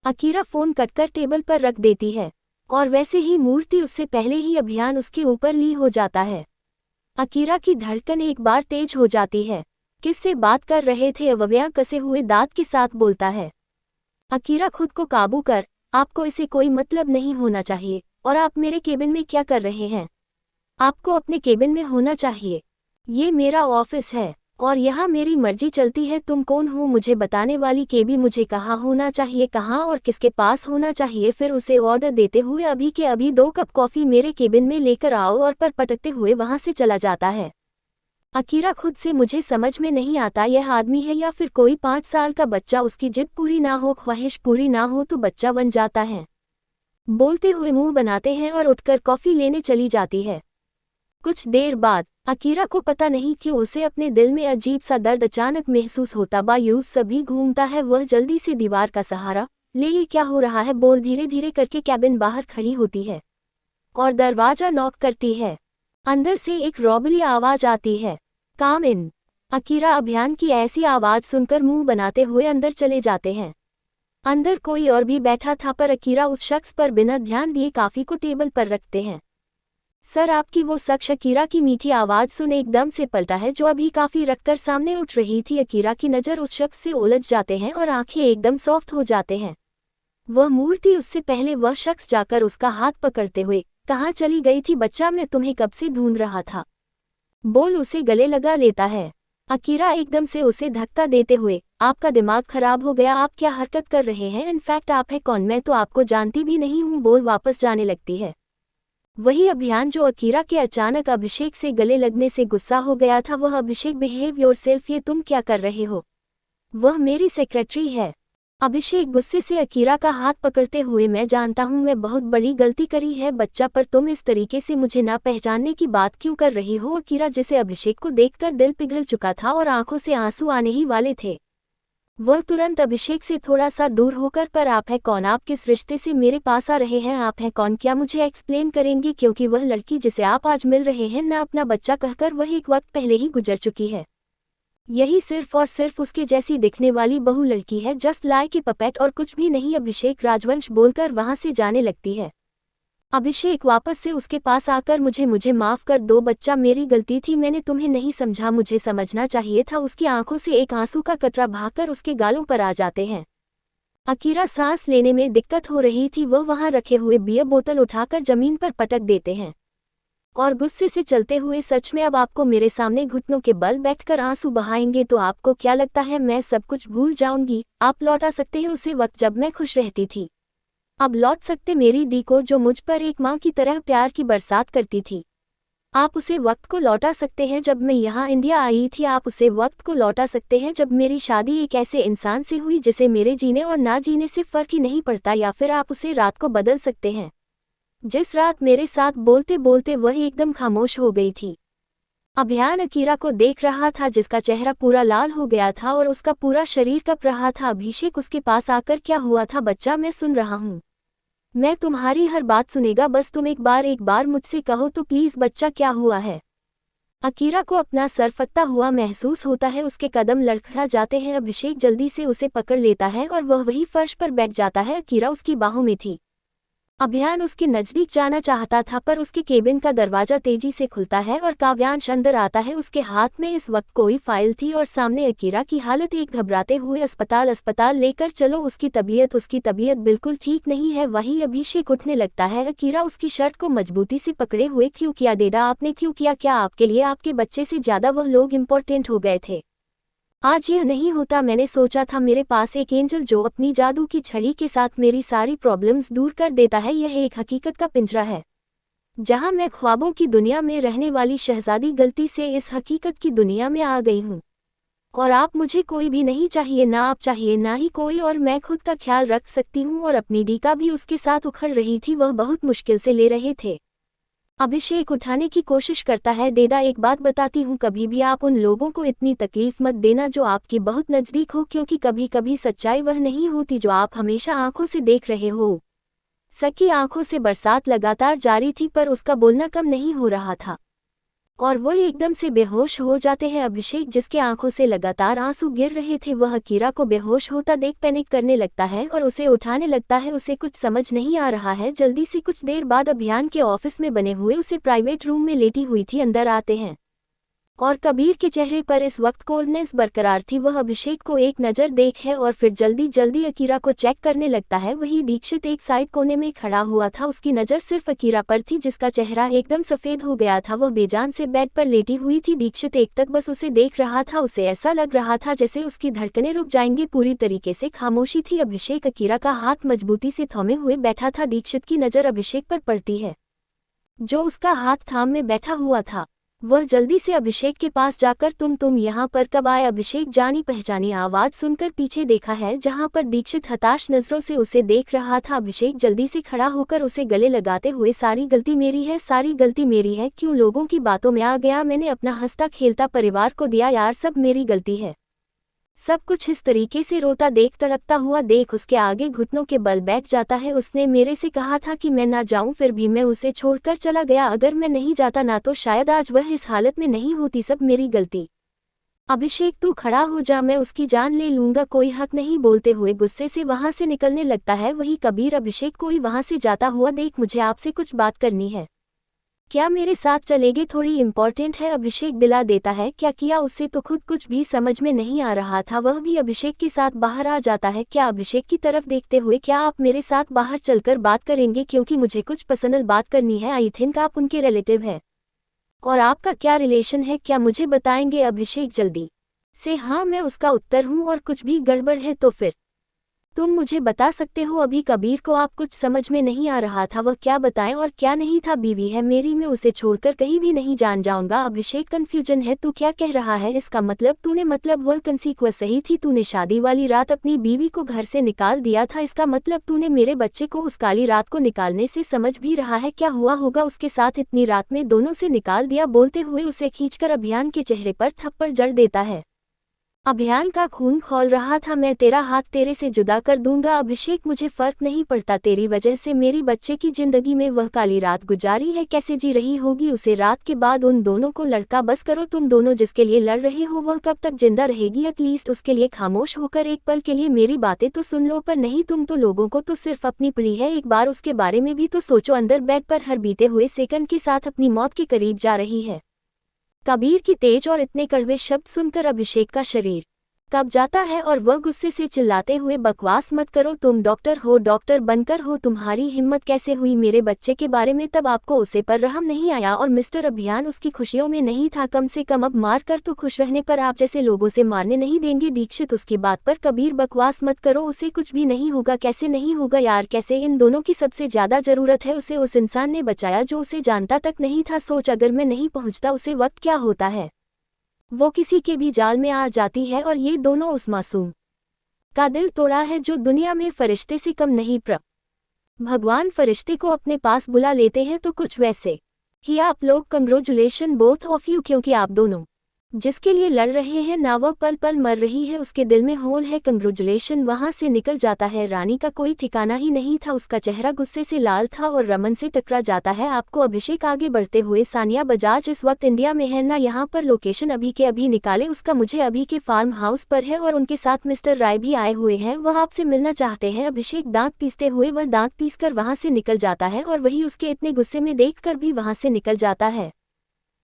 Akira phone कटकर table पर रख देती है और वैसे ही मूर्ति उससे पहले ही अभियान उसके ऊपर ली हो जाता है। अकीरा की धड़कन एक बार तेज हो जाती है। किससे बात कर रहे थे? अव्यय कसे हुए दांत के साथ बोलता है। अकीरा खुद को काबू कर, आपको इसे कोई मतलब नहीं होना चाहिए। और आप मेरे केबिन में क्या कर रहे हैं? आपको अपने केबिन में होना चाहिए। ये मेरा ऑफिस है और यहाँ मेरी मर्जी चलती है। तुम कौन हो मुझे बताने वाली? केबी मुझे कहाँ होना चाहिए, कहाँ और किसके पास होना चाहिए? फिर उसे ऑर्डर देते हुए अभी के अभी 2 कप कॉफ़ी मेरे केबिन में लेकर आओ और पर पटकते हुए वहाँ से चला जाता है। अकीरा खुद से मुझे समझ में नहीं आता यह आदमी है या फिर कोई 5 साल का बच्चा। उसकी जिद पूरी ना हो, ख्वाहिश पूरी ना हो तो बच्चा बन जाता है। बोलते हुए मुंह बनाते हैं और उठकर कॉफ़ी लेने चली जाती है। कुछ देर बाद अकीरा को पता नहीं क्यों उसे अपने दिल में अजीब सा दर्द अचानक महसूस होता। बायूस सभी घूमता है। वह जल्दी से दीवार का सहारा ले। ये क्या हो रहा है? बोल धीरे धीरे करके कैबिन बाहर खड़ी होती है और दरवाजा नॉक करती है। अंदर से एक रौबली आवाज आती है, काम इन। अकीरा अभियान की ऐसी आवाज सुनकर मुंह बनाते हुए अंदर चले जाते हैं। अंदर कोई और भी बैठा था पर अकीरा उस शख्स पर बिना ध्यान दिए कॉफी को टेबल पर रखते हैं। सर आपकी? वो शख्स अकीरा की मीठी आवाज सुन एकदम से पलटा है जो अभी काफी रखकर सामने उठ रही थी। अकीरा की नज़र उस शख्स से उलझ जाते हैं और आंखें एकदम सॉफ्ट हो जाते हैं। वह मूर्ति उससे पहले वह शख्स जाकर उसका हाथ पकड़ते हुए, कहाँ चली गई थी बच्चा? मैं तुम्हें कब से ढूंढ रहा था। बोल उसे गले लगा लेता है। अकीरा एकदम से उसे धक्का देते हुए, आपका दिमाग खराब हो गया? आप क्या हरकत कर रहे हैं? इनफैक्ट आप है कौन? मैं तो आपको जानती भी नहीं हूँ। बोल वापस जाने लगती है। वही अभियान जो अकीरा के अचानक अभिषेक से गले लगने से गुस्सा हो गया था। वह अभिषेक, बिहेव योरसेल्फ। ये तुम क्या कर रहे हो? वह मेरी सेक्रेटरी है। अभिषेक गुस्से से अकीरा का हाथ पकड़ते हुए, मैं जानता हूँ मैं बहुत बड़ी गलती करी है बच्चा, पर तुम इस तरीके से मुझे ना पहचानने की बात क्यों कर रही हो? अकीरा जिसे अभिषेक को देखकर दिल पिघल चुका था और आंखों से आंसू आने ही वाले थे, वह तुरंत अभिषेक से थोड़ा सा दूर होकर, पर आप है कौन? आप किस रिश्ते से मेरे पास आ रहे हैं? आप हैं कौन? क्या मुझे एक्सप्लेन करेंगे? क्योंकि वह लड़की जिसे आप आज मिल रहे हैं ना अपना बच्चा कहकर वह एक वक्त पहले ही गुजर चुकी है। यही सिर्फ और सिर्फ उसके जैसी दिखने वाली बहु लड़की है, जस्ट लाइक ए पपेट और कुछ भी नहीं। अभिषेक राजवंश बोलकर वहां से जाने लगती है। अभिषेक वापस से उसके पास आकर, मुझे माफ कर दो बच्चा, मेरी गलती थी, मैंने तुम्हें नहीं समझा, मुझे समझना चाहिए था। उसकी आंखों से एक आंसू का कतरा भागकर उसके गालों पर आ जाते हैं। अकीरा सांस लेने में दिक्कत हो रही थी। वह वहां रखे हुए बियर बोतल उठाकर जमीन पर पटक देते हैं और गुस्से से चलते हुए, सच में अब आपको मेरे सामने घुटनों के बल बैठकर आंसू बहाएंगे तो आपको क्या लगता है मैं सब कुछ भूल जाऊंगी? आप लौटा सकते हैं उसे वक्त जब मैं खुश रहती थी। अब लौट सकते मेरी दी को जो मुझ पर एक माँ की तरह प्यार की बरसात करती थी। आप उसे वक्त को लौटा सकते हैं जब मैं यहाँ इंडिया आई थी। आप उसे वक्त को लौटा सकते हैं जब मेरी शादी एक ऐसे इंसान से हुई जिसे मेरे जीने और ना जीने से फर्क ही नहीं पड़ता। या फिर आप उसे रात को बदल सकते हैं जिस रात मेरे साथ बोलते बोलते वह एकदम खामोश हो गई थी। अभियान अकीरा को देख रहा था जिसका चेहरा पूरा लाल हो गया था और उसका पूरा शरीर कँप रहा था। अभिषेक उसके पास आकर, क्या हुआ था बच्चा? मैं सुन रहा हूँ, मैं तुम्हारी हर बात सुनेगा, बस तुम एक बार मुझसे कहो तो प्लीज बच्चा, क्या हुआ है? अकीरा को अपना सर फटता हुआ महसूस होता है। उसके कदम लड़खड़ा जाते हैं। अभिषेक जल्दी से उसे पकड़ लेता है और वह वही फर्श पर बैठ जाता है। अकीरा उसकी बाहों में थी। अभियान उसके नजदीक जाना चाहता था पर उसके केबिन का दरवाजा तेजी से खुलता है और काव्यांश अंदर आता है। उसके हाथ में इस वक्त कोई फाइल थी और सामने अकीरा की हालत। एक घबराते हुए, अस्पताल लेकर चलो, उसकी तबीयत बिल्कुल ठीक नहीं है। वही अभिषेक उठने लगता है। अकीरा उसकी शर्ट को मजबूती से पकड़े हुए, क्यों किया डेडा? आपने क्यों किया? क्या आपके लिए आपके बच्चे से ज्यादा वह लोग इम्पोर्टेंट हो गए थे? आज यह नहीं होता। मैंने सोचा था मेरे पास एक एंजल जो अपनी जादू की छड़ी के साथ मेरी सारी प्रॉब्लम्स दूर कर देता है। यह एक हकीकत का पिंजरा है जहां मैं ख्वाबों की दुनिया में रहने वाली शहजादी गलती से इस हकीकत की दुनिया में आ गई हूं। और आप मुझे कोई भी नहीं चाहिए, ना आप चाहिए ना ही कोई, और मैं खुद का ख्याल रख सकती हूँ। और अपनी डी का भी उसके साथ उखड़ रही थी, वह बहुत मुश्किल से ले रहे थे। अभिषेक उठाने की कोशिश करता है। डेडा एक बात बताती हूँ, कभी भी आप उन लोगों को इतनी तकलीफ मत देना जो आपकी बहुत नज़दीक हो, क्योंकि कभी कभी सच्चाई वह नहीं होती जो आप हमेशा आंखों से देख रहे हो। सकी आंखों से बरसात लगातार जारी थी पर उसका बोलना कम नहीं हो रहा था। और वो एकदम से बेहोश हो जाते हैं। अभिषेक, जिसके आंखों से लगातार आंसू गिर रहे थे, वह अकीरा को बेहोश होता देख पैनिक करने लगता है और उसे उठाने लगता है। उसे कुछ समझ नहीं आ रहा है। जल्दी से कुछ देर बाद अभियान के ऑफिस में बने हुए उसे प्राइवेट रूम में लेटी हुई थी अंदर आते हैं और कबीर के चेहरे पर इस वक्त कोल्डनेस बरकरार थी। वह अभिषेक को एक नज़र देख है और फिर जल्दी जल्दी अकीरा को चेक करने लगता है। वही दीक्षित एक साइड कोने में खड़ा हुआ था। उसकी नज़र सिर्फ अकीरा पर थी, जिसका चेहरा एकदम सफ़ेद हो गया था। वह बेजान से बेड पर लेटी हुई थी। दीक्षित एक तक बस उसे देख रहा था। उसे ऐसा लग रहा था जैसे उसकी धड़कनें रुक जाएंगी। पूरी तरीके से खामोशी थी। अभिषेक अकीरा का हाथ मजबूती से थामे हुए बैठा था। दीक्षित की नज़र अभिषेक पर पड़ती है, जो उसका हाथ थाम में बैठा हुआ था। वह जल्दी से अभिषेक के पास जाकर तुम यहाँ पर कब आए? अभिषेक जानी पहचानी आवाज सुनकर पीछे देखा है, जहाँ पर दीक्षित हताश नजरों से उसे देख रहा था। अभिषेक जल्दी से खड़ा होकर उसे गले लगाते हुए, सारी गलती मेरी है, सारी गलती मेरी है, क्यों लोगों की बातों में आ गया? मैंने अपना हंसता खेलता परिवार को दिया यार, सब मेरी गलती है। सब कुछ इस तरीके से रोता देख, तड़पता हुआ देख उसके आगे घुटनों के बल बैठ जाता है। उसने मेरे से कहा था कि मैं ना जाऊं, फिर भी मैं उसे छोड़कर चला गया। अगर मैं नहीं जाता ना तो शायद आज वह इस हालत में नहीं होती। सब मेरी गलती। अभिषेक तू खड़ा हो जा, मैं उसकी जान ले लूंगा। कोई हक नहीं, बोलते हुए गुस्से से वहां से निकलने लगता है। वही कबीर, अभिषेक कोई वहां से जाता हुआ देख, मुझे आपसे कुछ बात करनी है, क्या मेरे साथ चलेगे? थोड़ी इम्पोर्टेंट है। अभिषेक दिला देता है। क्या किया? उससे तो खुद कुछ भी समझ में नहीं आ रहा था। वह भी अभिषेक के साथ बाहर आ जाता है। क्या? अभिषेक की तरफ देखते हुए, क्या आप मेरे साथ बाहर चलकर बात करेंगे? क्योंकि मुझे कुछ पर्सनल बात करनी है। आई थिंक आप उनके रिलेटिव है। और आपका क्या रिलेशन है, क्या मुझे बताएंगे? अभिषेक जल्दी से, हाँ मैं उसका उत्तर हूँ, और कुछ भी गड़बड़ है तो फिर तुम मुझे बता सकते हो। अभी कबीर को आप कुछ समझ में नहीं आ रहा था, वह क्या बताएं और क्या नहीं था। बीवी है मेरी, मैं उसे छोड़कर कहीं भी नहीं जान जाऊंगा। अभिषेक कंफ्यूजन है, तू क्या कह रहा है? इसका मतलब वह कंसीक्वेंस सही थी। तूने शादी वाली रात अपनी बीवी को घर से निकाल दिया था। इसका मतलब तूने मेरे बच्चे को उस काली रात को निकालने से समझ भी रहा है। क्या हुआ होगा उसके साथ इतनी रात में? दोनों से निकाल दिया। बोलते हुए उसे खींचकर अभियान के चेहरे पर थप्पड़ जड़ देता है। अभियान का खून खौल रहा था। मैं तेरा हाथ तेरे से जुदा कर दूंगा। अभिषेक मुझे फर्क नहीं पड़ता, तेरी वजह से मेरी बच्चे की जिंदगी में वह काली रात गुजारी है। कैसे जी रही होगी उसे रात के बाद उन दोनों को? लड़का बस करो, तुम दोनों जिसके लिए लड़ रहे हो वह कब तक जिंदा रहेगी? एटलीस्ट उसके लिए खामोश होकर एक पल के लिए मेरी बातें तो सुन लो। पर नहीं, तुम तो लोगों को तो सिर्फ अपनी पड़ी है। एक बार उसके बारे में भी तो सोचो। अंदर बेड पर हर बीते हुए सेकंड के साथ अपनी मौत के करीब जा रही है। कबीर की तेज और इतने कड़वे शब्द सुनकर अभिषेक का शरीर कब जाता है और वह गुस्से से चिल्लाते हुए, बकवास मत करो, तुम डॉक्टर हो, डॉक्टर बनकर हो, तुम्हारी हिम्मत कैसे हुई मेरे बच्चे के बारे में? तब आपको उसे पर रहम नहीं आया? और मिस्टर अभियान उसकी खुशियों में नहीं था? कम से कम अब मार कर तो खुश रहने पर आप जैसे लोगों से मारने नहीं देंगे। दीक्षित उसकी बात पर, कबीर बकवास मत करो, उसे कुछ भी नहीं होगा। कैसे नहीं होगा यार, कैसे? इन दोनों की सबसे ज्यादा जरूरत है उसे। उस इंसान ने बचाया जो उसे जानता तक नहीं था। सोच, अगर मैं नहीं पहुंचता उसे वक्त क्या होता है? वो किसी के भी जाल में आ जाती है। और ये दोनों उस मासूम का दिल तोड़ा है जो दुनिया में फरिश्ते से कम नहीं। भगवान फरिश्ते को अपने पास बुला लेते हैं तो कुछ वैसे ही आप लोग। कंग्रेचुलेशन बोथ ऑफ यू, क्योंकि आप दोनों जिसके लिए लड़ रहे हैं ना वह पल पल मर रही है, उसके दिल में होल है। कंग्रेचुलेशन। वहां से निकल जाता है। रानी का कोई ठिकाना ही नहीं था। उसका चेहरा गुस्से से लाल था और रमन से टकरा जाता है। आपको? अभिषेक आगे बढ़ते हुए, सानिया बजाज इस वक्त इंडिया में है ना? यहाँ पर लोकेशन अभी के अभी निकाले उसका, मुझे अभी के फार्म हाउस पर है और उनके साथ मिस्टर राय भी आए हुए हैं, वह आपसे मिलना चाहते हैं। अभिषेक दांत पीसते हुए, वह दांत पीस कर वहां से निकल जाता है और वही उसके इतने गुस्से में देख कर भी वहां से निकल जाता है।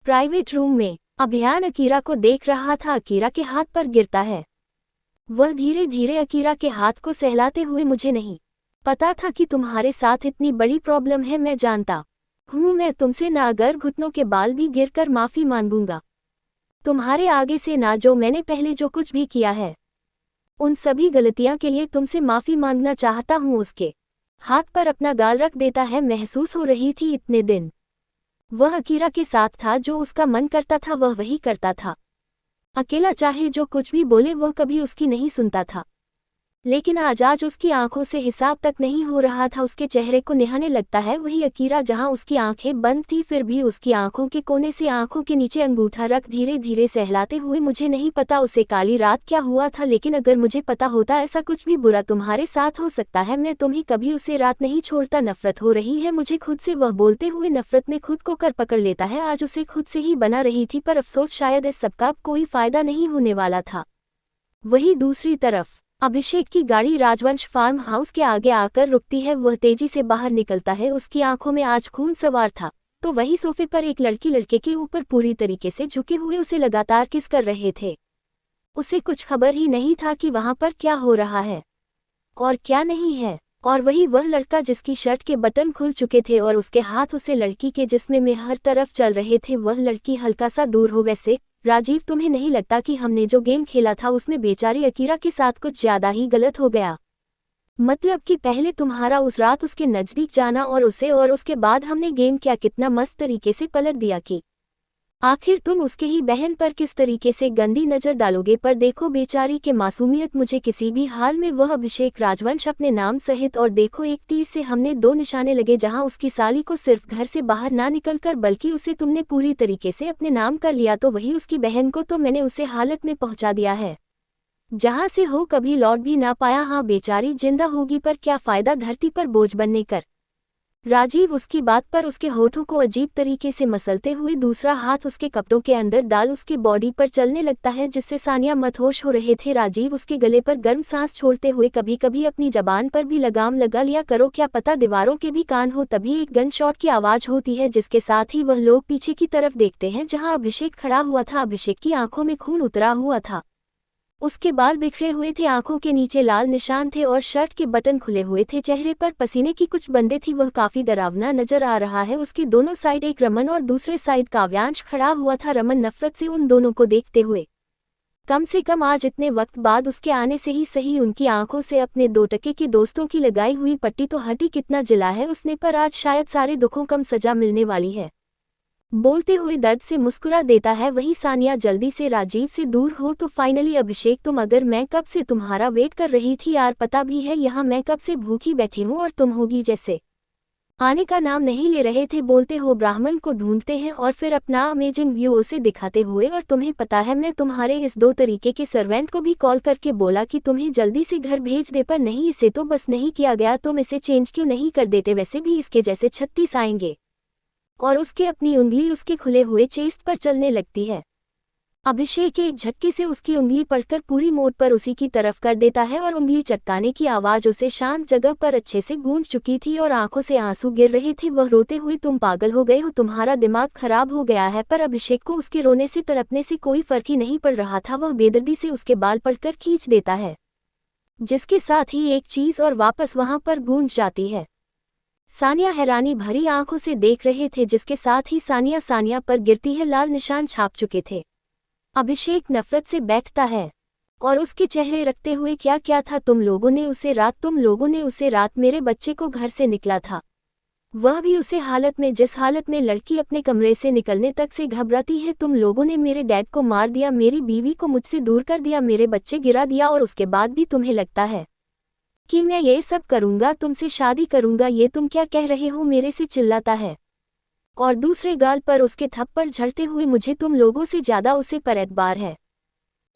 प्राइवेट रूम में अभियान अकीरा को देख रहा था। अकीरा के हाथ पर गिरता है। वह धीरे धीरे अकीरा के हाथ को सहलाते हुए, मुझे नहीं पता था कि तुम्हारे साथ इतनी बड़ी प्रॉब्लम है। मैं जानता हूँ मैं तुमसे ना अगर घुटनों के बाल भी गिरकर माफी मांगूंगा तुम्हारे आगे से, ना जो मैंने पहले जो कुछ भी किया है उन सभी गलतियां के लिए तुमसे माफी मांगना चाहता हूँ। उसके हाथ पर अपना गाल रख देता है। महसूस हो रही थी इतने दिन वह अकीरा के साथ था, जो उसका मन करता था वह वही करता था। अकेला, चाहे जो कुछ भी बोले वह कभी उसकी नहीं सुनता था। लेकिन आज उसकी आंखों से हिसाब तक नहीं हो रहा था। उसके चेहरे को निहाने लगता है वही अकीरा जहां उसकी आंखें बंद थी, फिर भी उसकी आंखों के कोने से आंखों के नीचे अंगूठा रख धीरे धीरे सहलाते हुए, मुझे नहीं पता उसे काली रात क्या हुआ था, लेकिन अगर मुझे पता होता ऐसा कुछ भी बुरा तुम्हारे साथ हो सकता है, मैं तुम्हें कभी उसे रात नहीं छोड़ता। नफरत हो रही है मुझे खुद से, वह बोलते हुए नफरत में खुद को कर पकड़ लेता है। आज उसे खुद से ही बना रही थी, पर अफसोस शायद इस सबका कोई फायदा नहीं होने वाला था। वहीं दूसरी तरफ अभिषेक की गाड़ी राजवंश फार्म हाउस के आगे आकर रुकती है। वह तेजी से बाहर निकलता है, उसकी आंखों में आज खून सवार था। तो वही सोफे पर एक लड़की लड़के के ऊपर पूरी तरीके से झुके हुए उसे लगातार किस कर रहे थे। उसे कुछ खबर ही नहीं था कि वहां पर क्या हो रहा है और क्या नहीं है। और वही वह लड़का जिसकी शर्ट के बटन खुल चुके थे और उसके हाथ उसे लड़की के जिस्म में हर तरफ चल रहे थे। वह लड़की हल्का सा दूर हो। वैसे राजीव, तुम्हें नहीं लगता कि हमने जो गेम खेला था उसमें बेचारी अकीरा के साथ कुछ ज्यादा ही गलत हो गया? मतलब कि पहले तुम्हारा उस रात उसके नजदीक जाना और उसके बाद हमने गेम क्या कितना मस्त तरीके से पलट दिया कि आखिर तुम उसके ही बहन पर किस तरीके से गंदी नजर डालोगे। पर देखो बेचारी के मासूमियत, मुझे किसी भी हाल में वह अभिषेक राजवंश अपने नाम सहित, और देखो एक तीर से हमने दो निशाने लगे। जहां उसकी साली को सिर्फ घर से बाहर ना निकलकर बल्कि उसे तुमने पूरी तरीके से अपने नाम कर लिया, तो वही उसकी बहन को तो मैंने उसे हालत में पहुंचा दिया है जहां से हो कभी लौट भी ना पाया। हाँ बेचारी जिंदा होगी पर क्या फायदा धरती पर बोझ बनने कर। राजीव उसकी बात पर उसके होठों को अजीब तरीके से मसलते हुए दूसरा हाथ उसके कपड़ों के अंदर डाल उसके बॉडी पर चलने लगता है, जिससे सानिया मदहोश हो रहे थे। राजीव उसके गले पर गर्म सांस छोड़ते हुए, कभी कभी अपनी जबान पर भी लगाम लगा लिया करो, क्या पता दीवारों के भी कान हो। तभी एक गन शॉट की आवाज होती है, जिसके साथ ही वह लोग पीछे की तरफ देखते हैं जहां अभिषेक खड़ा हुआ था। अभिषेक की आंखों में खून उतरा हुआ था, उसके बाल बिखरे हुए थे, आंखों के नीचे लाल निशान थे और शर्ट के बटन खुले हुए थे। चेहरे पर पसीने की कुछ बंदे थी। वह काफी डरावना नजर आ रहा है। उसके दोनों साइड एक रमन और दूसरे साइड काव्यांश खड़ा हुआ था। रमन नफरत से उन दोनों को देखते हुए, कम से कम आज इतने वक्त बाद उसके आने से ही सही उनकी आंखों से अपने 2 टके के दोस्तों की लगाई हुई पट्टी तो हटी। कितना जिला है उसने, पर आज शायद सारे दुखों कम सजा मिलने वाली है। बोलते हुए दर्द से मुस्कुरा देता है। वही सानिया, जल्दी से राजीव से दूर हो तो फाइनली अभिषेक तुम, अगर मैं कब से तुम्हारा वेट कर रही थी यार, पता भी है यहाँ मैं कब से भूखी बैठी हूँ और तुम होगी जैसे आने का नाम नहीं ले रहे थे। बोलते हो ब्राह्मण को ढूंढते हैं और फिर अपना अमेजिंग व्यू उसे दिखाते हुए, और तुम्हें पता है मैं तुम्हारे इस 2 तरीके के सर्वेंट को भी कॉल करके बोला कि तुम्हें जल्दी से घर भेज दे, पर नहीं इसे तो बस नहीं किया गया। तुम इसे चेंज क्यों नहीं कर देते? वैसे भी इसके जैसे 36 आएंगे। और उसके अपनी उंगली उसके खुले हुए चेस्ट पर चलने लगती है। अभिषेक एक झटके से उसकी उंगली पकड़कर पूरी मोड़ पर उसी की तरफ कर देता है और उंगली चटकाने की आवाज उसे शांत जगह पर अच्छे से गूंज चुकी थी और आंखों से आंसू गिर रहे थे। वह रोते हुए, तुम पागल हो गए हो, तुम्हारा दिमाग खराब हो गया है। पर अभिषेक को उसके रोने से तड़पने से कोई फर्क ही नहीं पड़ रहा था। वह बेदर्दी से उसके बाल पकड़कर खींच देता है, जिसके साथ ही एक चीज और वापस वहां पर गूंज जाती है। सानिया हैरानी भरी आंखों से देख रहे थे, जिसके साथ ही सानिया पर गिरती है लाल निशान छाप चुके थे। अभिषेक नफरत से बैठता है और उसके चेहरे रखते हुए, क्या क्या था तुम लोगों ने उसे रात मेरे बच्चे को घर से निकला था, वह भी उसे हालत में जिस हालत में लड़की अपने कमरे से निकलने तक से घबराती है। तुम लोगों ने मेरे डैड को मार दिया, मेरी बीवी को मुझसे दूर कर दिया, मेरे बच्चे गिरा दिया, और उसके बाद भी तुम्हें लगता है कि मैं ये सब करूंगा, तुमसे शादी करूंगा, ये तुम क्या कह रहे हो? मेरे से चिल्लाता है और दूसरे गाल पर उसके थप्पड़ झड़ते हुए, मुझे तुम लोगों से ज्यादा उसे पर एतबार है,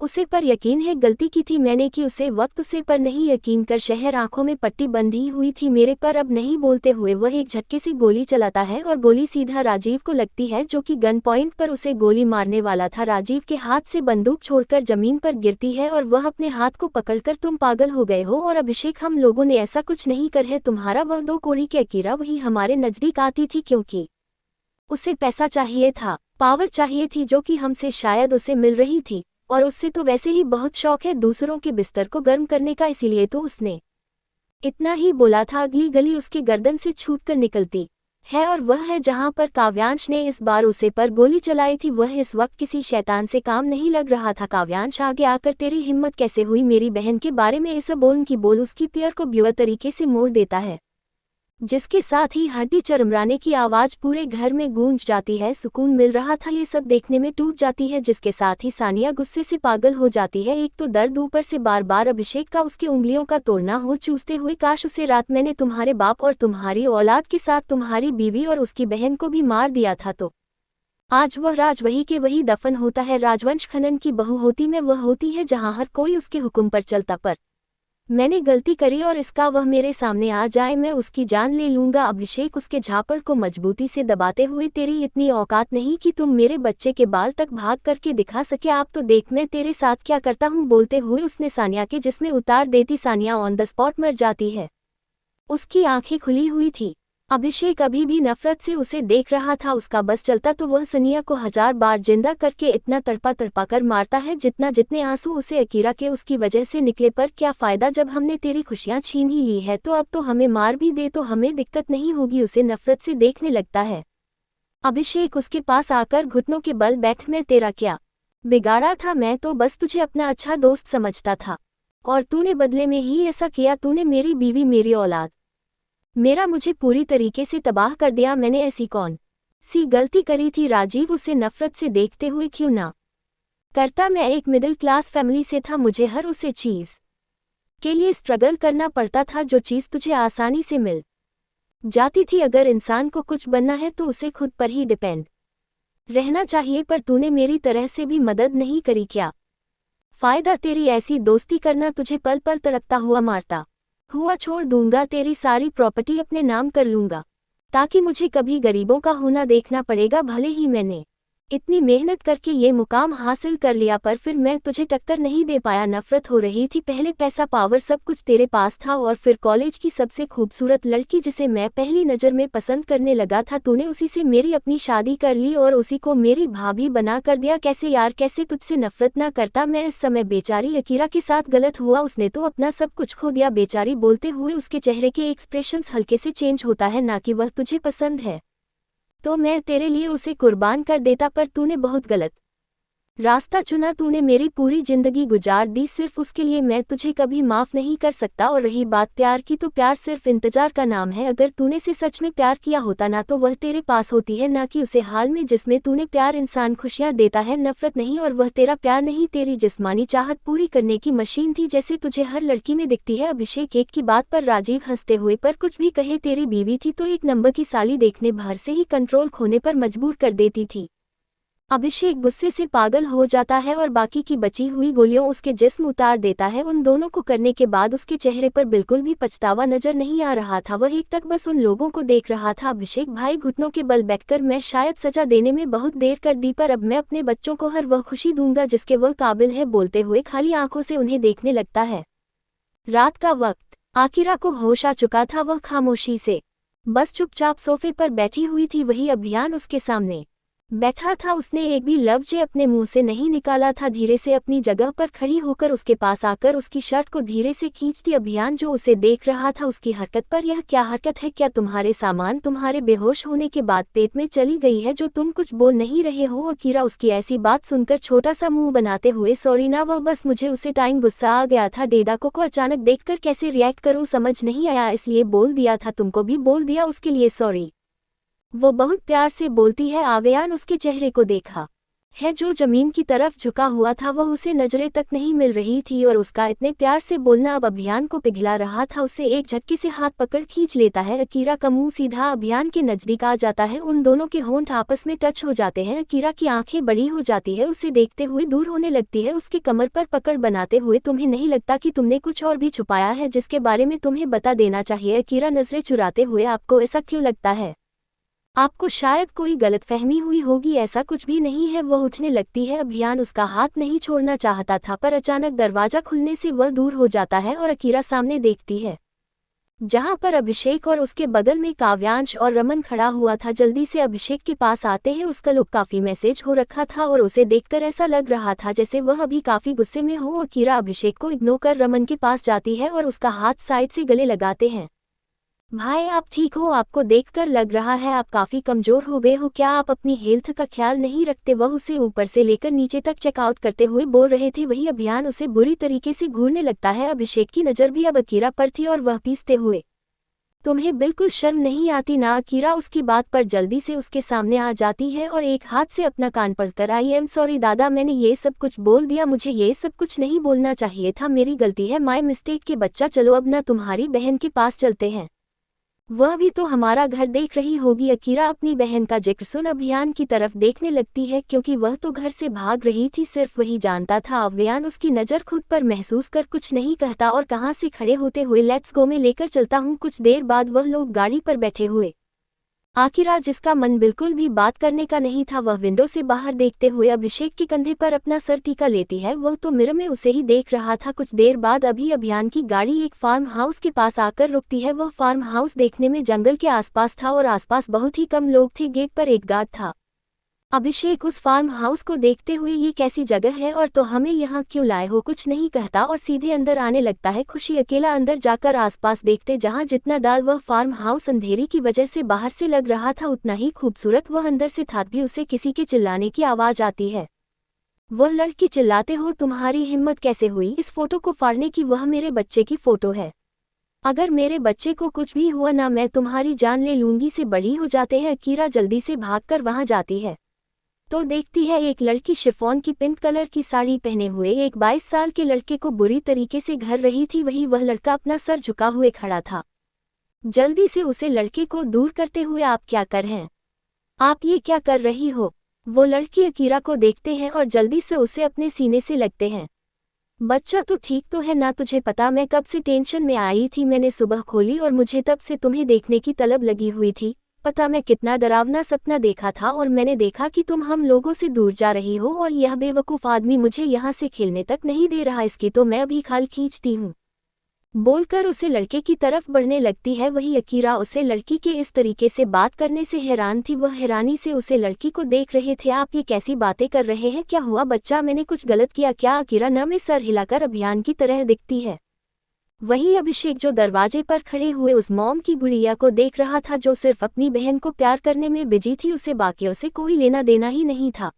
उसे पर यकीन है। गलती की थी मैंने कि उसे वक्त उसे पर नहीं यकीन कर। शहर आंखों में पट्टी बंधी हुई थी मेरे पर। अब नहीं बोलते हुए वह एक झटके से गोली चलाता है और गोली सीधा राजीव को लगती है, जो कि गन पॉइंट पर उसे गोली मारने वाला था। राजीव के हाथ से बंदूक छोड़कर जमीन पर गिरती है और वह अपने हाथ को पकड़कर, तुम पागल हो गए हो और अभिषेक, हम लोगों ने ऐसा कुछ नहीं कर है। तुम्हारा वह 2 कोड़ी की अकीरा वही हमारे नजदीक आती थी क्योंकि उसे पैसा चाहिए था, पावर चाहिए थी, जो कि हमसे शायद उसे मिल रही थी, और उससे तो वैसे ही बहुत शौक है दूसरों के बिस्तर को गर्म करने का, इसीलिए तो उसने इतना ही बोला था। अगली गली उसके गर्दन से छूटकर निकलती है और वह है जहां पर काव्यांश ने इस बार उसे पर गोली चलाई थी। वह इस वक्त किसी शैतान से काम नहीं लग रहा था। काव्यांश आगे आकर, तेरी हिम्मत कैसे हुई मेरी बहन के बारे में ऐसा बोल की बोल उसकी पैर को ब्यूर तरीके से मोड़ देता है। जिसके साथ ही हड्डी चरमराने की आवाज पूरे घर में गूंज जाती है। सुकून मिल रहा था ये सब देखने में टूट जाती है, जिसके साथ ही सानिया गुस्से से पागल हो जाती है। एक तो दर्द, ऊपर से बार बार अभिषेक का उसके उंगलियों का तोड़ना हो चूसते हुए। काश उसे रात मैंने तुम्हारे बाप और तुम्हारी औलाद के साथ तुम्हारी बीवी और उसकी बहन को भी मार दिया था तो आज वह राज वही के वही दफन होता है। राजवंश खनन की बहू होती मैं वह होती है जहां हर कोई उसके हुक्म पर चलता, पर मैंने गलती करी और इसका वह मेरे सामने आ जाए मैं उसकी जान ले लूंगा। अभिषेक उसके झापड़ को मजबूती से दबाते हुए, तेरी इतनी औकात नहीं कि तुम मेरे बच्चे के बाल तक भाग करके दिखा सके। आप तो देख मैं तेरे साथ क्या करता हूँ। बोलते हुए उसने सानिया के जिस्म उतार देती। सानिया ऑन द स्पॉट मर जाती है। उसकी आंखें खुली हुई थी। अभिषेक अभी भी नफरत से उसे देख रहा था। उसका बस चलता तो वह सानिया को 1000 बार जिंदा करके इतना तड़पा तड़पा कर मारता है जितने आंसू उसे अकीरा के उसकी वजह से निकले। पर क्या फायदा, जब हमने तेरी खुशियां छीन ही ली है तो अब तो हमें मार भी दे तो हमें दिक्कत नहीं होगी। उसे नफरत से देखने लगता है। अभिषेक उसके पास आकर घुटनों के बल बैठ, मैं तेरा क्या बिगाड़ा था? मैं तो बस तुझे अपना अच्छा दोस्त समझता था और तूने बदले में ही ऐसा किया। तूने मेरी बीवी, मेरी औलाद, मेरा मुझे पूरी तरीके से तबाह कर दिया। मैंने ऐसी कौन सी गलती करी थी? राजीव उसे नफरत से देखते हुए, क्यों ना करता, मैं एक मिडिल क्लास फैमिली से था। मुझे हर उसे चीज के लिए स्ट्रगल करना पड़ता था जो चीज तुझे आसानी से मिल जाती थी। अगर इंसान को कुछ बनना है तो उसे खुद पर ही डिपेंड रहना चाहिए, पर तूने मेरी तरह से भी मदद नहीं करी। क्या फायदा तेरी ऐसी दोस्ती करना? तुझे पल पल तड़पता हुआ मारता हुआ छोड़ दूंगा। तेरी सारी प्रॉपर्टी अपने नाम कर लूंगा ताकि मुझे कभी गरीबों का होना देखना पड़ेगा। भले ही मैंने इतनी मेहनत करके ये मुकाम हासिल कर लिया, पर फिर मैं तुझे टक्कर नहीं दे पाया। नफरत हो रही थी। पहले पैसा, पावर, सब कुछ तेरे पास था और फिर कॉलेज की सबसे खूबसूरत लड़की जिसे मैं पहली नज़र में पसंद करने लगा था, तूने उसी से मेरी अपनी शादी कर ली और उसी को मेरी भाभी बना कर दिया। कैसे यार, कैसे तुझसे नफरत ना करता मैं इस समय? बेचारी अकीरा के साथ गलत हुआ, उसने तो अपना सब कुछ खो दिया। बेचारी बोलते हुए उसके चेहरे के एक्सप्रेशंस हल्के से चेंज होता है। ना कि वह तुझे पसंद है तो मैं तेरे लिए उसे कुर्बान कर देता, पर तूने बहुत गलत रास्ता चुना। तूने मेरी पूरी जिंदगी गुजार दी सिर्फ उसके लिए। मैं तुझे कभी माफ नहीं कर सकता। और रही बात प्यार की, तो प्यार सिर्फ इंतजार का नाम है। अगर तूने से सच में प्यार किया होता ना तो वह तेरे पास होती है, ना कि उसे हाल में जिसमें तूने प्यार इंसान खुशियां देता है, नफरत नहीं। और वह तेरा प्यार नहीं, तेरी जिस्मानी चाहत पूरी करने की मशीन थी जैसे तुझे हर लड़की में दिखती है। अभिषेक एक की बात पर राजीव हंसते हुए, पर कुछ भी कहे तेरी बीवी थी तो एक नंबर की साली, देखने भर से ही कंट्रोल खोने पर मजबूर कर देती थी। अभिषेक गुस्से से पागल हो जाता है और बाकी की बची हुई गोलियों उसके जिस्म उतार देता है। उन दोनों को करने के बाद उसके चेहरे पर बिल्कुल भी पछतावा नजर नहीं आ रहा था। वह एक तक बस उन लोगों को देख रहा था। अभिषेक भाई घुटनों के बल बैठकर, मैं शायद सजा देने में बहुत देर कर दी, पर अब मैं अपने बच्चों को हर वह खुशी दूंगा जिसके वह काबिल है। बोलते हुए खाली आंखों से उन्हें देखने लगता है। रात का वक्त, आकिरा को होश आ चुका था। वह खामोशी से बस चुपचाप सोफे पर बैठी हुई थी। वही अभियान उसके सामने बैठा था। उसने एक भी लफ्ज अपने मुंह से नहीं निकाला था। धीरे से अपनी जगह पर खड़ी होकर उसके पास आकर उसकी शर्ट को धीरे से खींचती। अभियान जो उसे देख रहा था उसकी हरकत पर, यह क्या हरकत है? क्या तुम्हारे सामान तुम्हारे बेहोश होने के बाद पेट में चली गई है जो तुम कुछ बोल नहीं रहे हो? अकीरा उसकी ऐसी बात सुनकर छोटा सा मुंह बनाते हुए, सॉरी ना, वह बस मुझे उसे टाइम गुस्सा आ गया था। डेडाको को अचानक देखकर कैसे रिएक्ट करूं समझ नहीं आया, इसलिए बोल दिया था। तुमको भी बोल दिया, उसके लिए सॉरी। वो बहुत प्यार से बोलती है। आवेयान उसके चेहरे को देखा है जो जमीन की तरफ झुका हुआ था। वह उसे नजरें तक नहीं मिल रही थी और उसका इतने प्यार से बोलना अब अभियान को पिघला रहा था। उसे एक झटके से हाथ पकड़ खींच लेता है। अकीरा का मुंह सीधा अभियान के नजदीक आ जाता है। उन दोनों के होंठ आपस में टच हो जाते हैं। अकीरा की आंखें बड़ी हो जाती है, उसे देखते हुए दूर होने लगती है, उसके कमर पर पकड़ बनाते हुए, तुम्हें नहीं लगता कि तुमने कुछ और भी छुपाया है जिसके बारे में तुम्हें बता देना चाहिए? अकीरा नजरें चुराते हुए, आपको ऐसा क्यों लगता है? आपको शायद कोई गलतफहमी हुई होगी, ऐसा कुछ भी नहीं है। वह उठने लगती है। अभियान उसका हाथ नहीं छोड़ना चाहता था, पर अचानक दरवाजा खुलने से वह दूर हो जाता है और अकीरा सामने देखती है जहां पर अभिषेक और उसके बगल में काव्यांश और रमन खड़ा हुआ था। जल्दी से अभिषेक के पास आते हैं। उसका लुक काफी मैसेज हो रखा था और उसे देखकर ऐसा लग रहा था जैसे वह अभी काफी गुस्से में हो। अकीरा अभिषेक को इग्नोर कर रमन के पास जाती है और उसका हाथ साइड से गले लगाते हैं। भाई आप ठीक हो? आपको देखकर लग रहा है आप काफी कमजोर हो गए हो। क्या आप अपनी हेल्थ का ख्याल नहीं रखते? वह उसे ऊपर से लेकर नीचे तक चेकआउट करते हुए बोल रहे थे। वही अभियान उसे बुरी तरीके से घूरने लगता है। अभिषेक की नजर भी अब अकीरा पर थी और वह पीसते हुए तुम्हें बिल्कुल शर्म नहीं आती ना। अकीरा उसकी बात पर जल्दी से उसके सामने आ जाती है और एक हाथ से अपना कान पकड़कर आई एम सॉरी दादा, मैंने ये सब कुछ बोल दिया, मुझे ये सब कुछ नहीं बोलना चाहिए था, मेरी गलती है, माय मिस्टेक के बच्चा। चलो अब ना तुम्हारी बहन के पास चलते हैं, वह भी तो हमारा घर देख रही होगी। अकीरा अपनी बहन का जिक्र सुन अभियान की तरफ देखने लगती है, क्योंकि वह तो घर से भाग रही थी, सिर्फ वही जानता था। अभियान उसकी नज़र खुद पर महसूस कर कुछ नहीं कहता और कहाँ से खड़े होते हुए लेट्स गो में लेकर चलता हूँ। कुछ देर बाद वह लोग गाड़ी पर बैठे हुए। आकिरा, जिसका मन बिल्कुल भी बात करने का नहीं था, वह विंडो से बाहर देखते हुए अभिषेक के कंधे पर अपना सर टीका लेती है। वह तो मिरर में उसे ही देख रहा था। कुछ देर बाद अभी अभियान की गाड़ी एक फार्म हाउस के पास आकर रुकती है। वह फार्म हाउस देखने में जंगल के आसपास था और आसपास बहुत ही कम लोग थे। गेट पर एक गार्ड था। अभिषेक उस फार्म हाउस को देखते हुए, ये कैसी जगह है और तो हमें यहाँ क्यों लाए हो, कुछ नहीं कहता और सीधे अंदर आने लगता है। खुशी अकेला अंदर जाकर आसपास देखते, जहाँ जितना डाल वह फार्म हाउस अंधेरी की वजह से बाहर से लग रहा था उतना ही खूबसूरत वह अंदर से था। भी उसे किसी के चिल्लाने की आवाज़ आती है। वह लड़की चिल्लाते हो, तुम्हारी हिम्मत कैसे हुई इस फोटो को फाड़ने की, वह मेरे बच्चे की फोटो है, अगर मेरे बच्चे को कुछ भी हुआ ना मैं तुम्हारी जान ले लूंगी, से बड़ी हो जाते हैं। अकीरा जल्दी से भागकर वहां जाती है तो देखती है एक लड़की शिफॉन की पिंक कलर की साड़ी पहने हुए एक 22 साल के लड़के को बुरी तरीके से घर रही थी। वही वह लड़का अपना सर झुका हुए खड़ा था। जल्दी से उसे लड़के को दूर करते हुए, आप क्या कर हैं, आप ये क्या कर रही हो। वो लड़की अकीरा को देखते हैं और जल्दी से उसे अपने सीने से लगते हैं। बच्चा तो ठीक तो है ना, तुझे पता मैं कब से टेंशन में आई थी, मैंने सुबह खोली और मुझे तब से तुम्हें देखने की तलब लगी हुई थी। पता मैं कितना डरावना सपना देखा था और मैंने देखा कि तुम हम लोगों से दूर जा रही हो और यह बेवकूफ़ आदमी मुझे यहाँ से खेलने तक नहीं दे रहा, इसकी तो मैं अभी खाल खींचती हूँ, बोलकर उसे लड़के की तरफ बढ़ने लगती है। वही अकीरा उसे लड़की के इस तरीके से बात करने से हैरान थी। वह हैरानी से उसे लड़की को देख रहे थे। आप ये कैसी बातें कर रहे हैं, क्या हुआ बच्चा, मैंने कुछ गलत किया क्या। अकीरा न में सर हिलाकर अभियान की तरह दिखती है। वहीं अभिषेक जो दरवाजे पर खड़े हुए उस मॉम की गुड़िया को देख रहा था, जो सिर्फ अपनी बहन को प्यार करने में बिजी थी, उसे बाकियों से कोई लेना देना ही नहीं था।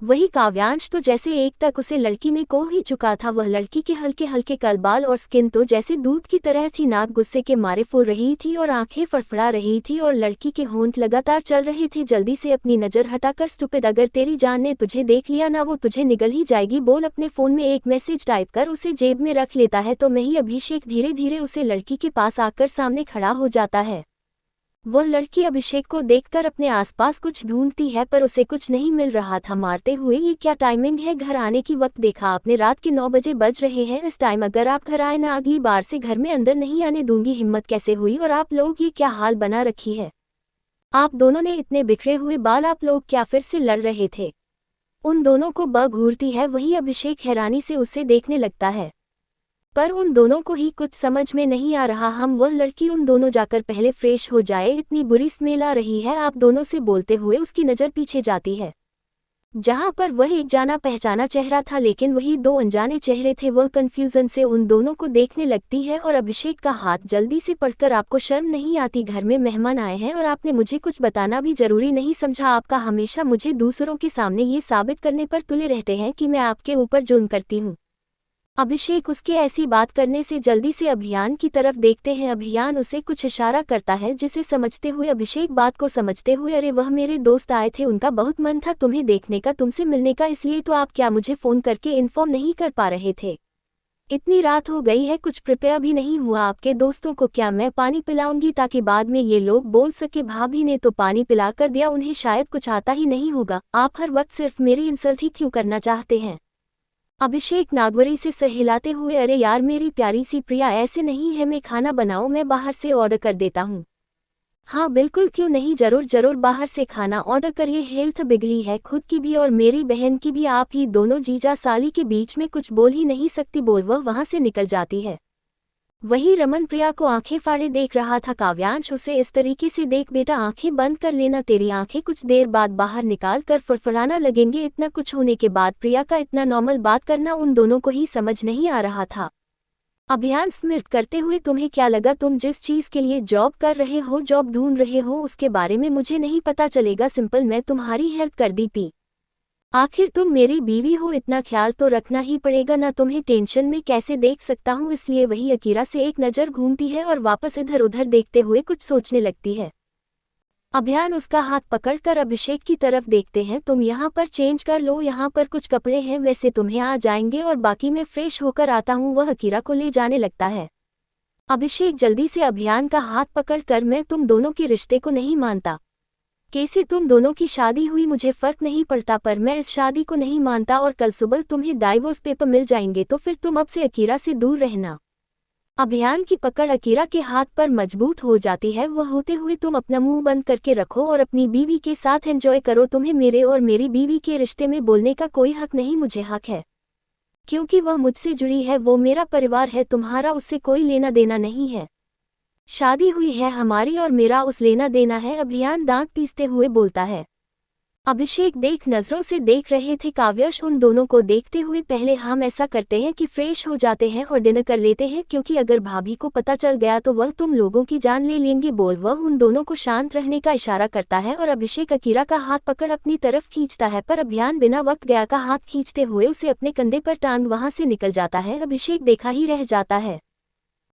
वही काव्यांश तो जैसे एक तक उसे लड़की में खो ही चुका था। वह लड़की के हल्के हल्के बाल और स्किन तो जैसे दूध की तरह थी, नाक गुस्से के मारे फूल रही थी और आंखें फड़फड़ा रही थी और लड़की के होंठ लगातार चल रहे थे। जल्दी से अपनी नज़र हटाकर, स्टुपिड, अगर तेरी जान ने तुझे देख लिया ना, वो तुझे निगल ही जाएगी। बोल, अपने फ़ोन में एक मैसेज टाइप कर उसे जेब में रख लेता है तो मैं ही। अभिषेक धीरे धीरे उसे लड़की के पास आकर सामने खड़ा हो जाता है। वह लड़की अभिषेक को देखकर अपने आसपास कुछ ढूंढती है पर उसे कुछ नहीं मिल रहा था। मारते हुए, ये क्या टाइमिंग है, घर आने की वक्त देखा आपने, रात के 9 बजे बज रहे हैं, इस टाइम अगर आप घर आए ना, अगली बार से घर में अंदर नहीं आने दूंगी। हिम्मत कैसे हुई, और आप लोग ये क्या हाल बना रखी है, आप दोनों ने इतने बिखरे हुए बाल, आप लोग क्या फिर से लड़ रहे थे। उन दोनों को बग घूरती है। वही अभिषेक हैरानी से उसे देखने लगता है पर उन दोनों को ही कुछ समझ में नहीं आ रहा। हम वह लड़की, उन दोनों जाकर पहले फ्रेश हो जाए, इतनी बुरी स्मेल आ रही है, आप दोनों से बोलते हुए उसकी नज़र पीछे जाती है, जहां पर वह एक जाना पहचाना चेहरा था लेकिन वही दो अनजाने चेहरे थे। वह कंफ्यूजन से उन दोनों को देखने लगती है और अभिषेक का हाथ जल्दी से पकड़कर, आपको शर्म नहीं आती, घर में मेहमान आए हैं और आपने मुझे कुछ बताना भी जरूरी नहीं समझा। आपका हमेशा मुझे दूसरों के सामने ये साबित करने पर तुले रहते हैं कि मैं आपके ऊपर जुल्म करती हूँ। अभिषेक उसके ऐसी बात करने से जल्दी से अभियान की तरफ देखते हैं। अभियान उसे कुछ इशारा करता है जिसे समझते हुए अभिषेक बात को समझते हुए, अरे वह मेरे दोस्त आए थे, उनका बहुत मन था तुम्हें देखने का, तुमसे मिलने का, इसलिए तो आप क्या मुझे फ़ोन करके इन्फॉर्म नहीं कर पा रहे थे, इतनी रात हो गई है, कुछ प्रिपेयर भी नहीं हुआ आपके दोस्तों को, क्या मैं पानी पिलाऊंगी ताकि बाद में ये लोग बोल सके भाभी ने तो पानी पिला कर दिया, उन्हें शायद कुछ आता ही नहीं होगा, आप हर वक्त सिर्फ मेरी इंसल्ट ही क्यों करना चाहते हैं। अभिषेक नागवरी से सर हिलाते हुए, अरे यार मेरी प्यारी सी प्रिया, ऐसे नहीं है, मैं खाना बनाऊं, मैं बाहर से ऑर्डर कर देता हूँ। हाँ बिल्कुल, क्यों नहीं, जरूर जरूर, बाहर से खाना ऑर्डर करिए, हेल्थ बिगड़ी है खुद की भी और मेरी बहन की भी, आप ही दोनों जीजा साली के बीच में कुछ बोल ही नहीं सकती, बोल वह वहाँ से निकल जाती है। वही रमन प्रिया को आंखें फाड़े देख रहा था। काव्यांश उसे इस तरीके से देख, बेटा आंखें बंद कर लेना, तेरी आंखें कुछ देर बाद बाहर निकाल कर फड़फड़ाना लगेंगे। इतना कुछ होने के बाद प्रिया का इतना नॉर्मल बात करना उन दोनों को ही समझ नहीं आ रहा था। अभियान स्मित करते हुए, तुम्हें क्या लगा तुम जिस चीज़ के लिए जॉब कर रहे हो, जॉब ढूंढ रहे हो, उसके बारे में मुझे नहीं पता चलेगा, सिंपल मैं तुम्हारी हेल्प कर दी पी आखिर तुम मेरी बीवी हो, इतना ख्याल तो रखना ही पड़ेगा ना, तुम्हें टेंशन में कैसे देख सकता हूँ। इसलिए वही अकीरा से एक नज़र घूमती है और वापस इधर उधर देखते हुए कुछ सोचने लगती है। अभियान उसका हाथ पकड़कर अभिषेक की तरफ देखते हैं। तुम यहाँ पर चेंज कर लो, यहाँ पर कुछ कपड़े हैं, वैसे तुम्हें आ जाएंगे और बाकी मैं फ्रेश होकर आता हूँ। वह अकीरा को ले जाने लगता है। अभिषेक जल्दी से अभियान का हाथ पकड़कर, मैं तुम दोनों के रिश्ते को नहीं मानता। कैसे तुम दोनों की शादी हुई मुझे फर्क नहीं पड़ता, पर मैं इस शादी को नहीं मानता और कल सुबह तुम्हें डाइवोर्स पेपर मिल जाएंगे तो फिर तुम अब से अकीरा से दूर रहना। अभियान की पकड़ अकीरा के हाथ पर मजबूत हो जाती है। वह होते हुए, तुम अपना मुंह बंद करके रखो और अपनी बीवी के साथ एंजॉय करो। तुम्हें मेरे और मेरी बीवी के रिश्ते में बोलने का कोई हक नहीं, मुझे हक है, क्योंकि वह मुझसे जुड़ी है, वो मेरा परिवार है, तुम्हारा उससे कोई लेना देना नहीं है। शादी हुई है हमारी और मेरा उस लेना देना है। अभियान दांत पीसते हुए बोलता है। अभिषेक देख नजरों से देख रहे थे काव्यश उन दोनों को देखते हुए। पहले हम ऐसा करते हैं कि फ्रेश हो जाते हैं और डिनर कर लेते हैं, क्योंकि अगर भाभी को पता चल गया तो वह तुम लोगों की जान ले लेंगे। बोल वह उन दोनों को शांत रहने का इशारा करता है और अभिषेक अकीरा का हाथ पकड़ अपनी तरफ खींचता है, पर अभियान बिना वक्त गया का हाथ खींचते हुए उसे अपने कंधे पर टांग वहां से निकल जाता है। अभिषेक देखा ही रह जाता है।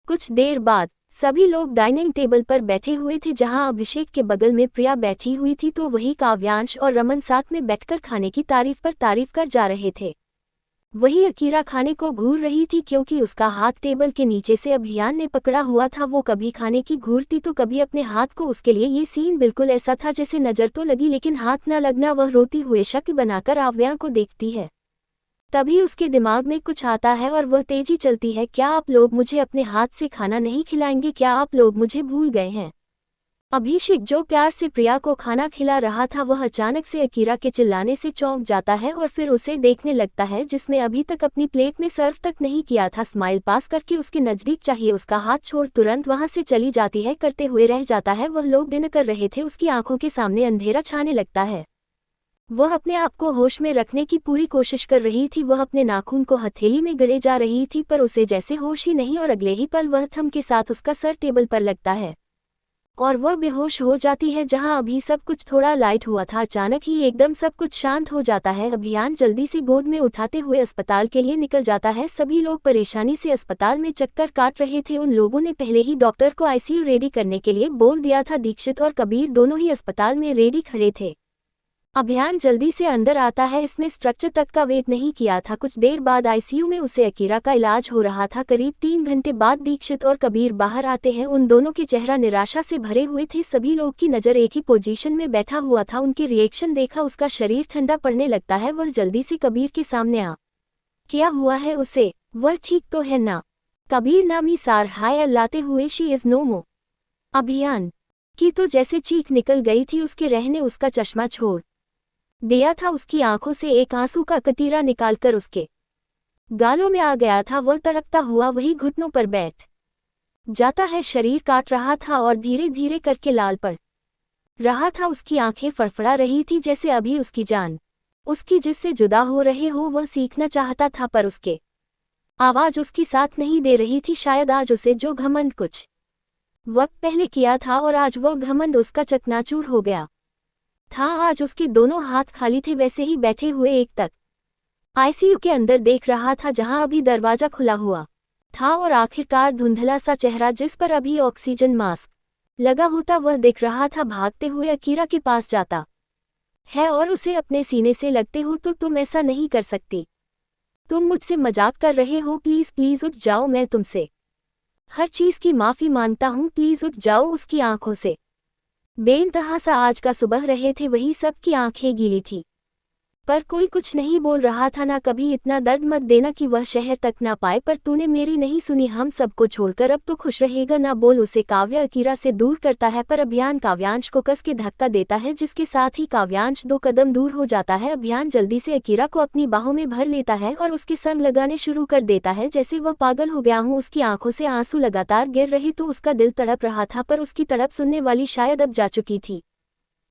कुछ देर बाद सभी लोग डाइनिंग टेबल पर बैठे हुए थे, जहां अभिषेक के बगल में प्रिया बैठी हुई थी, तो वही काव्यांश और रमन साथ में बैठकर खाने की तारीफ पर तारीफ कर जा रहे थे। वही अकीरा खाने को घूर रही थी, क्योंकि उसका हाथ टेबल के नीचे से अभियान ने पकड़ा हुआ था। वो कभी खाने की घूरती तो कभी अपने हाथ को। उसके लिए ये सीन बिल्कुल ऐसा था जैसे नजर तो लगी लेकिन हाथ न लगना। वह रोती हुए शक्ल बनाकर आव्या को देखती है। तभी उसके दिमाग में कुछ आता है और वह तेजी चलती है। क्या आप लोग मुझे अपने हाथ से खाना नहीं खिलाएंगे? क्या आप लोग मुझे भूल गए हैं? अभिषेक जो प्यार से प्रिया को खाना खिला रहा था, वह अचानक से अकीरा के चिल्लाने से चौंक जाता है और फिर उसे देखने लगता है, जिसमें अभी तक अपनी प्लेट में सर्व तक नहीं किया था। स्माइल पास करके उसके नजदीक चाहिए, उसका हाथ छोड़ तुरंत वहां से चली जाती है। करते हुए रह जाता है। वह लोग डिनर कर रहे थे, उसकी आंखों के सामने अंधेरा छाने लगता है। वह अपने आप को होश में रखने की पूरी कोशिश कर रही थी। वह अपने नाखून को हथेली में गड़े जा रही थी, पर उसे जैसे होश ही नहीं और अगले ही पल वह थम के साथ उसका सर टेबल पर लगता है और वह बेहोश हो जाती है। जहां अभी सब कुछ थोड़ा लाइट हुआ था, अचानक ही एकदम सब कुछ शांत हो जाता है। अभियान जल्दी से गोद में उठाते हुए अस्पताल के लिए निकल जाता है। सभी लोग परेशानी से अस्पताल में चक्कर काट रहे थे। उन लोगों ने पहले ही डॉक्टर को आईसीयू रेडी करने के लिए बोल दिया था। दीक्षित और कबीर दोनों ही अस्पताल में रेडी खड़े थे। अभियान जल्दी से अंदर आता है। इसमें स्ट्रक्चर तक का वेट नहीं किया था। कुछ देर बाद आईसीयू में उसे अकीरा का इलाज हो रहा था। करीब 3 घंटे बाद दीक्षित और कबीर बाहर आते हैं। उन दोनों के चेहरा निराशा से भरे हुए थे। सभी लोग की नज़र एक ही पोजीशन में बैठा हुआ था। उनके रिएक्शन देखा उसका शरीर ठंडा पड़ने लगता है। वह जल्दी से कबीर के सामने आ, क्या हुआ है उसे? वह ठीक तो है ना? कबीर नामी सार हाय लाते हुए, शी इज नो मोर। अभियान की तो जैसे चीख निकल गई थी। उसके रहने उसका चश्मा छोड़ दिया था। उसकी आंखों से एक आंसू का कटीरा निकालकर उसके गालों में आ गया था। वह तड़पता हुआ वही घुटनों पर बैठ जाता है। शरीर काट रहा था और धीरे धीरे करके लाल पड़ रहा था। उसकी आंखें फड़फड़ा रही थी, जैसे अभी उसकी जान उसकी जिससे जुदा हो रहे हो। वह सीखना चाहता था, पर उसके आवाज उसकी साथ नहीं दे रही थी। शायद आज उसे जो घमंड कुछ वक्त पहले किया था, और आज वह घमंड उसका चकनाचूर हो गया था। आज उसके दोनों हाथ खाली थे, वैसे ही बैठे हुए एक तक आईसीयू के अंदर देख रहा था, जहां अभी दरवाजा खुला हुआ था और आखिरकार धुंधला सा चेहरा जिस पर अभी ऑक्सीजन मास्क लगा होता वह दिख रहा था। भागते हुए अकीरा के पास जाता है और उसे अपने सीने से लगते हो। तो तुम ऐसा नहीं कर सकती, तुम मुझसे मजाक कर रहे हो। प्लीज प्लीज उठ जाओ, मैं तुमसे हर चीज की माफी मांगता हूँ, प्लीज उठ जाओ। उसकी आंखों से बेइंतहा सा आज का सुबह रहे थे, वही सब की आंखें गीली थी, पर कोई कुछ नहीं बोल रहा था। ना कभी इतना दर्द मत देना कि वह शहर तक ना पाए, पर तूने मेरी नहीं सुनी। हम सबको छोड़कर अब तो खुश रहेगा ना? बोल। उसे काव्य अकीरा से दूर करता है, पर अभियान काव्यांश को कस के धक्का देता है, जिसके साथ ही काव्यांश 2 कदम दूर हो जाता है। अभियान जल्दी से अकीरा को अपनी बाहों में भर लेता है और उसके संग लगाने शुरू कर देता है, जैसे वह पागल हो गया हूँ। उसकी आंखों से आंसू लगातार गिर रहे तो उसका दिल तड़प रहा था, पर उसकी तड़प सुनने वाली शायद अब जा चुकी थी।